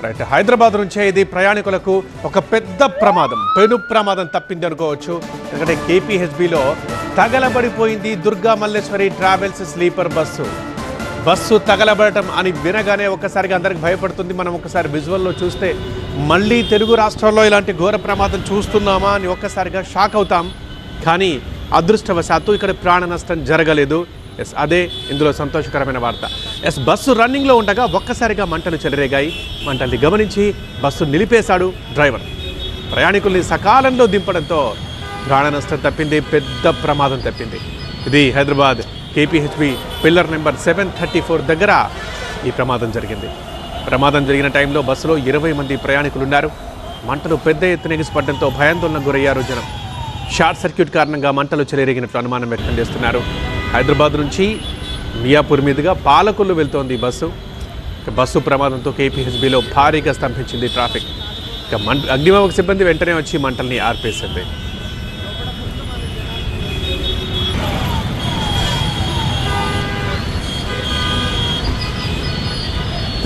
Right, Hyderabad నుంచే ఇది ప్రయాణికులకు ఒక పెద్ద ప్రమాదం, పెను ప్రమాదం తప్పింది అనుకోవచ్చు. ఎందుకంటే కేపీహెచ్బిలో తగలబడిపోయింది Durga Malleswari travels sleeper bus తగలబడటం అని వినగానే ఒక్కసారిగా అందరికి భయపడుతుంది. మనం ఒకసారి విజువల్లో చూస్తే మళ్ళీ తెలుగు రాష్ట్రాల్లో ఇలాంటి ఘోర ప్రమాదం చూస్తున్నామా అని ఒక్కసారిగా షాక్ అవుతాం. కానీ అదృష్టవశాత్తు ఇక్కడ ప్రాణ నష్టం జరగలేదు. అదే ఇందులో సంతోషకరమైన వార్త. బస్సు రన్నింగ్లో ఉండగా ఒక్కసారిగా మంటలు చెలరేగాయి. మంటల్ని గమనించి బస్సు నిలిపేశాడు డ్రైవర్. ప్రయాణికుల్ని సకాలంలో దింపడంతో ప్రాణ నష్టం తప్పింది, పెద్ద ప్రమాదం తప్పింది. ఇది హైదరాబాద్ కేపీహెచ్బి పిల్లర్ నెంబర్ 734 దగ్గర ఈ ప్రమాదం జరిగింది. ప్రమాదం జరిగిన టైంలో బస్సులో 20 మంది ప్రయాణికులు ఉన్నారు. మంటలు పెద్ద ఎత్తున ఎగిసిపడడంతో భయాందోళనకు గురయ్యారు జనం. షార్ట్ సర్క్యూట్ కారణంగా మంటలు చెలరేగినట్లు అనుమానం వ్యక్తం చేస్తున్నారు. హైదరాబాద్ నుంచి మియాపూర్ మీదుగా పాలకొల్లు వెళ్తోంది బస్సు ప్రమాదంతో కేపీహెచ్బిలో భారీగా స్తంభించింది ట్రాఫిక్. ఇక అగ్నిమాపక సిబ్బంది వెంటనే వచ్చి మంటల్ని ఆర్పేసింది.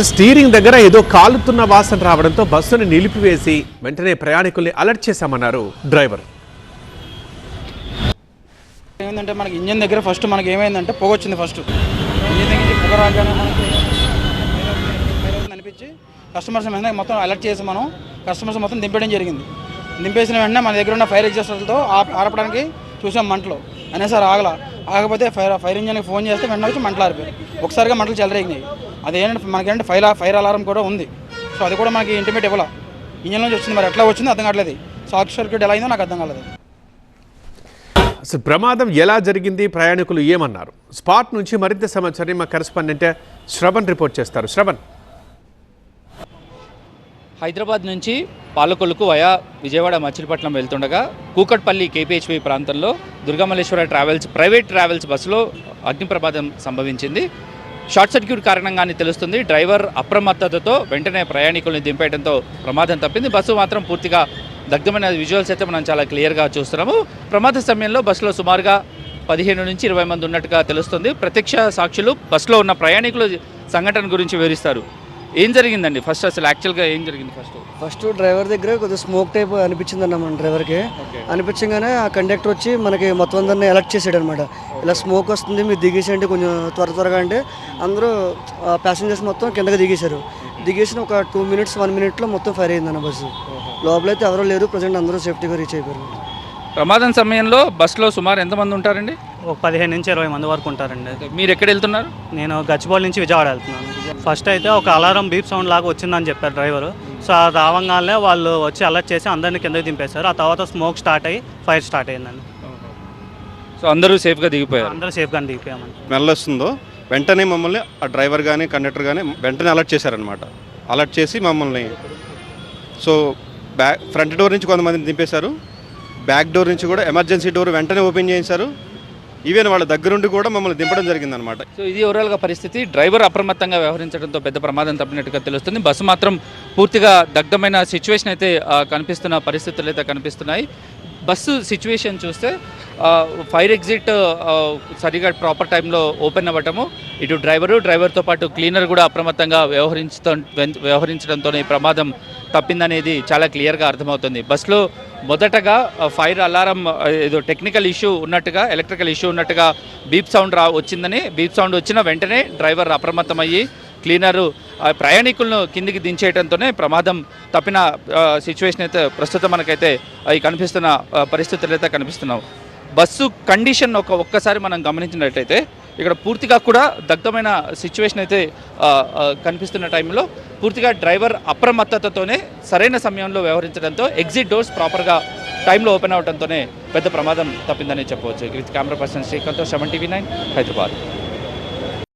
స్టీరింగ్ దగ్గర ఏదో కాలుతున్న వాసన రావడంతో బస్సును నిలిపివేసి వెంటనే ప్రయాణికుల్ని అలర్ట్ చేశామన్నారు డ్రైవర్. ఏమైందంటే మనకి ఇంజన్ దగ్గర ఫస్ట్ మనకి ఏమైందంటే పొగ వచ్చింది. ఫస్ట్ ఇంజన్ దగ్గర పొగ రాగానే మనకి అనిపించి కస్టమర్స్ మొత్తం అలర్ట్ చేసి మనం కస్టమర్స్ మొత్తం దింపేయడం జరిగింది. దింపేసిన వెంటనే మన దగ్గర ఉన్న ఫైర్ ఎగ్జాస్టర్లతో ఆర్పడానికి చూసాం. మంటలు అనేసారి ఆగకపోతే ఫైర్ ఇంజన్కి ఫోన్ చేస్తే వెంటనే వచ్చి మంటలు ఆరిపోయాయి. ఒకసారిగా మంటలు చెలరేగినాయి. అదేంటంటే మనకేంటే ఫైర్ అలారం కూడా ఉంది. సో అది కూడా మనకి ఇంటిమేట్ ఇవ్వాల. ఇంజన్ నుంచి వచ్చింది, మరి ఎట్లా వచ్చిందో అర్థం కావట్లేదు. షార్ట్ సర్క్యూట్ ఎలా అయిందో నాకు అర్థం కాలేదు. అసలు ప్రమాదం ఎలా జరిగింది, ప్రయాణికులు ఏమన్నారు? స్పాట్ నుంచి మరింత సమాచారం మా కరెస్పాండెంట్ శ్రవణ్ రిపోర్ట్ చేస్తారు. శ్రవణ్. హైదరాబాద్ నుంచి పాలకొల్లుకు వయా విజయవాడ మచిలీపట్నం వెళ్తుండగా కూకట్పల్లి కేపీహెచ్బి ప్రాంతంలో దుర్గామల్లేశ్వర ప్రైవేట్ ట్రావెల్స్ బస్సులో అగ్ని ప్రమాదం సంభవించింది. షార్ట్ సర్క్యూట్ కారణంగానే తెలుస్తుంది. డ్రైవర్ అప్రమత్తతతో వెంటనే ప్రయాణికుల్ని దింపేయడంతో ప్రమాదం తప్పింది. బస్సు మాత్రం పూర్తిగా దగ్ధమైన విజువల్స్ అయితే మనం చాలా క్లియర్గా చూస్తున్నాము. ప్రమాద సమయంలో బస్సులో సుమారుగా 15 నుంచి 20 మంది ఉన్నట్టుగా తెలుస్తుంది. ప్రత్యక్ష సాక్షులు బస్సులో ఉన్న ప్రయాణికులు సంఘటన గురించి వివరిస్తారు. ఏం జరిగిందండి ఫస్ట్, అసలు యాక్చువల్గా ఏం జరిగింది? ఫస్ట్ డ్రైవర్ దగ్గర కొద్దిగా స్మోక్ టైప్ అనిపించింది అన్న మన డ్రైవర్కి. అనిపించగానే ఆ కండక్టర్ వచ్చి మనకి మొత్తం అందరినీ అలర్ట్ చేసాడు అనమాట. ఇలా స్మోక్ వస్తుంది, మీరు దిగేసేయండి కొంచెం త్వరగా అంటే అందరూ ప్యాసింజర్స్ మొత్తం కిందకి దిగేసిన ఒక 2 మినిట్స్ 1 మినిట్లో మొత్తం ఫైర్ అయిందన్న బస్సు. లోపలైతే ఎవరో లేరు, ప్రజెంట్ అందరూ సేఫ్టీగా రీచ్ అయిపోయారు. ప్రమాదం సమయంలో బస్సులో సుమారు ఎంతమంది ఉంటారండి? ఒక 15 నుంచి 20 మంది వరకు ఉంటారండి. మీరు ఎక్కడ వెళ్తున్నారు? నేను గచ్చిబౌలి నుంచి విజయవాడ వెళ్తున్నాను. ఫస్ట్ అయితే ఒక అలారం బీప్ సౌండ్ లాగా వచ్చిందని చెప్పారు డ్రైవరు. సో ఆ రావంగానే వాళ్ళు వచ్చి అలర్ట్ చేసి అందరినీ కిందకి దింపేశారు. ఆ తర్వాత స్మోక్ స్టార్ట్ అయ్యి ఫైర్ స్టార్ట్ అయ్యిందండి. సో అందరూ సేఫ్గా దిగిపోయారు? అందరూ సేఫ్గానే దిగిపోయామండి. స్మెల్ వస్తుందో వెంటనే మమ్మల్ని ఆ డ్రైవర్ కానీ కండక్టర్ కానీ వెంటనే అలర్ట్ చేశారనమాట. అలర్ట్ చేసి మమ్మల్ని ఫ్రంట్ డోర్ నుంచి కొంతమందిని దింపేశారు. బ్యాక్ డోర్ నుంచి కూడా ఎమర్జెన్సీ డోర్ వెంటనే ఓపెన్ చేశారు. ఈవెన్ వాళ్ళ దగ్గరుండి కూడా మమ్మల్ని దింపడం జరిగిందనమాట. సో ఇది ఓవరాల్గా పరిస్థితి. డ్రైవర్ అప్రమత్తంగా వ్యవహరించడంతో పెద్ద ప్రమాదం తప్పినట్టుగా తెలుస్తుంది. బస్సు మాత్రం పూర్తిగా దగ్ధమైన సిచ్యువేషన్ అయితే కనిపిస్తున్న పరిస్థితులు అయితే కనిపిస్తున్నాయి. బస్సు సిచ్యువేషన్ చూస్తే ఫైర్ ఎగ్జిట్ సరిగా ప్రాపర్ టైంలో ఓపెన్ అవ్వటము, ఇటు డ్రైవర్తో పాటు క్లీనర్ కూడా అప్రమత్తంగా వ్యవహరించడంతోనే ఈ ప్రమాదం తప్పిందనేది చాలా క్లియర్గా అర్థమవుతుంది. బస్సులో మొదటగా ఫైర్ అలారం ఏదో టెక్నికల్ ఇష్యూ ఉన్నట్టుగా, ఎలక్ట్రికల్ ఇష్యూ ఉన్నట్టుగా బీప్ సౌండ్ వచ్చిందని, బీప్ సౌండ్ వచ్చిన వెంటనే డ్రైవర్ అప్రమత్తమయ్యి క్లీనరు ప్రయాణికులను కిందికి దించేయడంతోనే ప్రమాదం తప్పిన సిచ్యువేషన్ అయితే ప్రస్తుతం మనకైతే అవి కనిపిస్తున్న పరిస్థితులు అయితే కనిపిస్తున్నాం. బస్సు కండిషన్ ఒక్కసారి మనం గమనించినట్టయితే ఇక్కడ పూర్తిగా కూడా దగ్ధమైన సిచ్యువేషన్ అయితే కనిపిస్తున్న టైంలో పూర్తిగా డ్రైవర్ అప్రమత్తతతోనే సరైన సమయంలో వ్యవహరించడంతో ఎగ్జిట్ డోర్స్ ప్రాపర్గా టైంలో ఓపెన్ అవడంతోనే పెద్ద ప్రమాదం తప్పిందని చెప్పవచ్చు. Camera person Srikanth, 7 TV 9 Hyderabad.